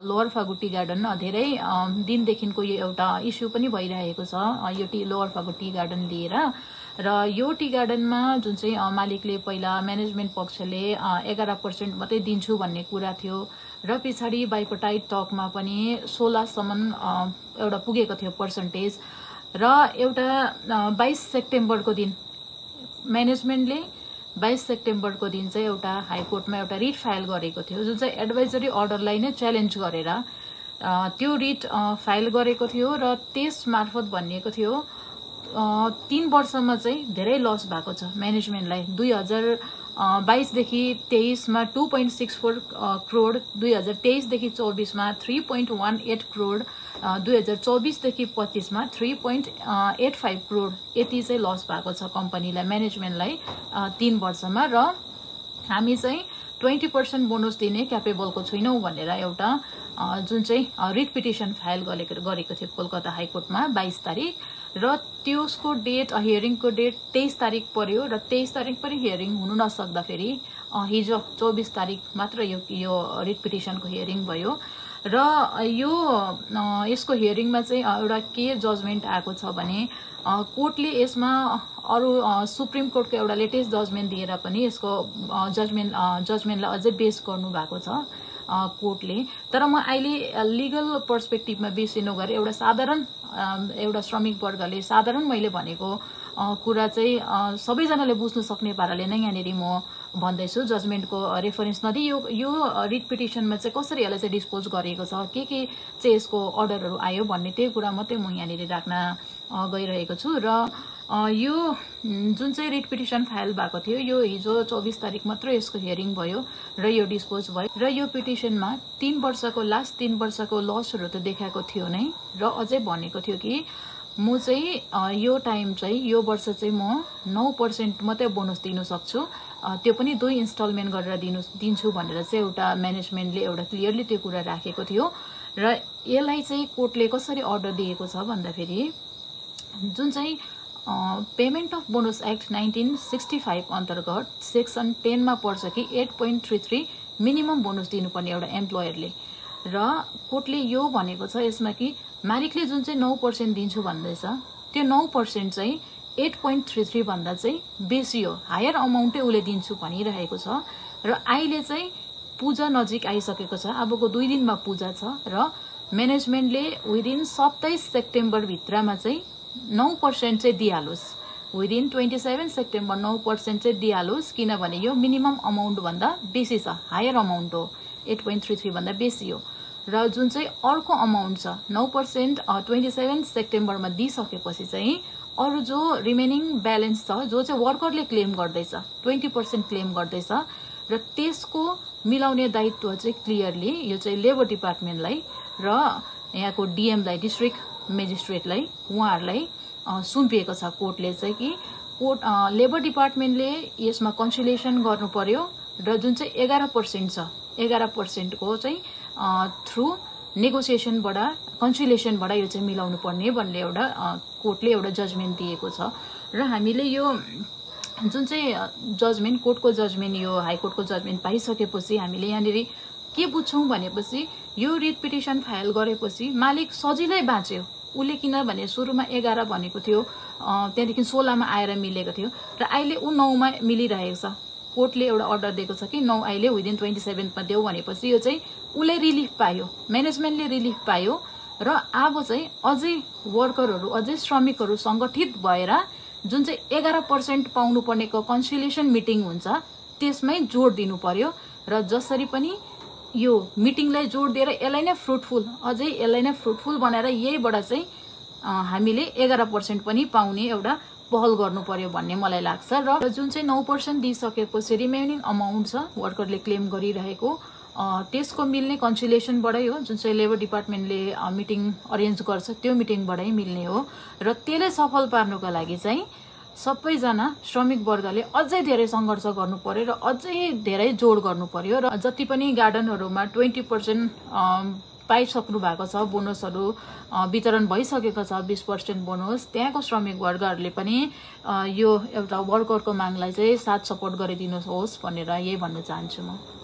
Lower Phagu tea garden धेरै दिनदेखिको यो एउटा इस्यु पनि भइरहेको छ यो लोअर फागु टी गार्डन लिएर र यो टी गार्डनमा जुन चाहिँ मालिकले पहिला म्यानेजमेन्ट पक्षले 11% मात्रै दिन्छु भन्ने कुरा थियो र पछाडि बाइपोटाइट टकमा पनि 16 सम्म एउटा पुगेको थियो पर्सेन्टेज र एउटा 22 सेप्टेम्बरको दिन म्यानेजमेन्टले 22 सेप्टेम्बरको दिन चाहिँ एउटा हाइकोर्टमा एउटा रिट फाइल गरेको थियो जुन चाहिँ एडभाइजरी अर्डरलाई नै च्यालेन्ज गरेर त्यो रिट फाइल गरेको थियो र त्यस मार्फत भनिएको थियो 3 वर्षमा चाहिँ धेरै लस भएको छ म्यानेजमेन्टलाई 2022 देखि 23 मा 2.64 करोड 2023 देखि 24 मा 3.18 करोड 2024 देखि 25 मा 3.85 करोड यति चाहिँ लस भएको छ कम्पनीलाई म्यानेजमेन्टलाई 3 वर्षमा र हामी चाहिँ 20% बोनस दिने क्यापेबलको छैनौं भनेर एउटा जुन चाहिँ रिट पिटिसन फाइल गरेको थियो कोलकाता हाइकोर्टमा 22 तारिक र त्यसको डेट हियरिङको डेट 23 तारिक पर्यो र 23 तारिक पनि हियरिङ हुन नसक्दा फेरि हिजो 24 तारिक मात्र यो रिट पिटिसनको हियरिङ भयो र यसको हियरिङमा चाहिँ एउटा के जजमेन्ट आएको छ भने कोर्टले यसमा अरु सुप्रिम कोर्टको एउटा लेटेस्ट जजमेन्ट दिएर पनि यसको जजमेन्टलाई अझै बेस गर्नु भएको छ कोर्टले तर म अहिले लिगल पर्सपेक्टिभमा बेसी नगरे एउटा साधारण एउटा श्रमिक वर्गले साधारण मैले भनेको कुरा चाहिँ सबैजनाले बुझ्न सक्ने पाराले नै यहाँनेरि म भन्दैछु जजमेन्टको रेफरेन्स नदिई यो रिट पिटिसनमा चाहिँ कसरी यसलाई चाहिँ डिस्पोज गरेको छ के चाहिँ यसको अर्डरहरू आयो भन्ने त्यही कुरा मात्रै म यहाँनेरि राख्न गइरहेको छु र यो जुन चाहिँ रिट पिटिसन फाइल भएको थियो यो हिजो 24 तारिक मात्र यसको हियरिङ भयो र यो डिस्पोज भयो र यो पिटिसनमा 3 वर्षको लास्ट 3 वर्षको लसहरू त देखाएको थियो नै र अझै भनेको थियो कि म चाहिँ यो टाइम चाहिँ यो वर्ष चाहिँ म 9% मात्रै बोनस दिन सक्छु त्यो पनि 2 इन्स्टलमेन्ट गरेर दिन्छु भनेर चाहिँ एउटा म्यानेजमेन्टले एउटा क्लियरली त्यो कुरा राखेको थियो र यसलाई चाहिँ कोर्टले कसरी अर्डर दिएको छ भन्दाखेरि जुन चाहिँ पेमेन्ट अफ बोनस एक्ट 1965 अन्तर्गत सेक्सन 10 मा पर्छ कि 8.33 मिनिमम बोनस दिनुपर्ने एउटा एम्प्लोयरले र कोर्टले यो भनेको छ यसमा कि मालिकले जुन चाहिँ 9% दिन्छु भन्दैछ त्यो 9% चाहिँ 8.33 भन्दा चाहिँ बेसी हो हायर अमाउन्टै उले दिन्छु भनिरहेको छ र अहिले चाहिँ पूजा नजिक आइसकेको छ अबको 2 दिनमा पूजा छ र म्यानेजमेन्टले विदिन 27 सेप्टेम्बर भित्रमा चाहिँ 9% चाहिँ दिइहालोस् विदिन 27 सेप्टेम्बर 9% चाहिँ दिइहालोस् किनभने यो मिनिमम अमाउन्ट भन्दा बेसी छ हायर अमाउन्ट हो 8.33 भन्दा बेसी हो र जुन चाहिँ अर्को अमाउन्ट छ 9% 27 सेप्टेम्बरमा दिइसकेपछि चाहिँ अरु जो रिमेनिङ ब्यालेन्स छ जो चाहिँ वर्करले क्लेम गर्दैछ 20% क्लेम गर्दैछ र त्यसको मिलाउने दायित्व चाहिँ क्लियरली यो चाहिँ लेबर डिपार्टमेन्टलाई र यहाँको डीएमलाई डिस्ट्रिक्ट मेजिस्ट्रेटलाई उहाँहरुलाई सुम्पिएको छ कोर्टले चाहिँ कि कोर्ट लेबर डिपार्टमेन्टले यसमा कन्सिलेसन गर्नु पर्यो र जुन चाहिँ 11% छ 11% को चाहिँ थ्रु नेगोसिएसनबाट कन्सिलेसनबाट यो चाहिँ मिलाउनु पर्ने भन्ने एउटा कोर्टले एउटा जजमेन्ट दिएको छ र हामीले यो जुन चाहिँ जजमेन्ट कोर्टको जजमेन्ट यो हाइकोर्टको जजमेन्ट पाइसकेपछि हामीले यहाँनेरि के बुझ्छौं भनेपछि यो रिट पिटिसन फाइल गरेपछि मालिक सजिलै बाँच्यो उले किनभने सुरुमा 11 भनेको थियो त्यहाँदेखि 16 मा आएर मिलेको थियो र अहिले उ 9 मा मिलिरहेको छ कोर्टले एउटा अर्डर दिएको छ कि 9 अहिले विदिन 27 मा देऊ भनेपछि यो चाहिँ उले रिलिफ पायो म्यानेजमेन्टले रिलिफ पायो र अब चाहिँ अझै वर्करहरू अझै श्रमिकहरू संगठित भएर जुन चाहिँ 11% पाउनु पर्नेको कन्सिलेसन मिटिङ हुन्छ त्यसमै जोड दिनु पर्यो र जसरी पनि यो मिटिङलाई जोड दिएर यसलाई नै फ्रुटफुल अझै यसलाई नै फ्रुटफुल बनाएर यहीबाट चाहिँ हामीले 11% पनि पाउने एउटा पहल गर्नु पर्यो भन्ने मलाई लाग्छ र जुन चाहिँ 9% दिइसकेपछि रिमेनिङ अमाउन्ट छ वर्करले क्लेम गरिरहेको त्यसको मिल्ने कन्सिलेसनबाटै हो जुन चाहिँ लेबर डिपार्टमेन्टले मिटिङ अरेन्ज गर्छ त्यो मिटिङबाटै मिल्ने हो र त्यसलाई सफल पार्नुको लागि चाहिँ सबैजना श्रमिक वर्गले अझै धेरै संघर्ष गर्नु पर्यो र अझै धेरै जोड गर्नु पर्यो र जति पनि गार्डनहरुमा 20% पाइसक्नु भएको छ बोनसहरु वितरण भइसकेको छ 20% बोनस त्यहाँको श्रमिक वर्गहरुले पनि यो एउटा वर्करको मागलाई चाहिँ साथ सपोर्ट गरिदिनुहोस् भनेर यही भन्न चाहन्छु म।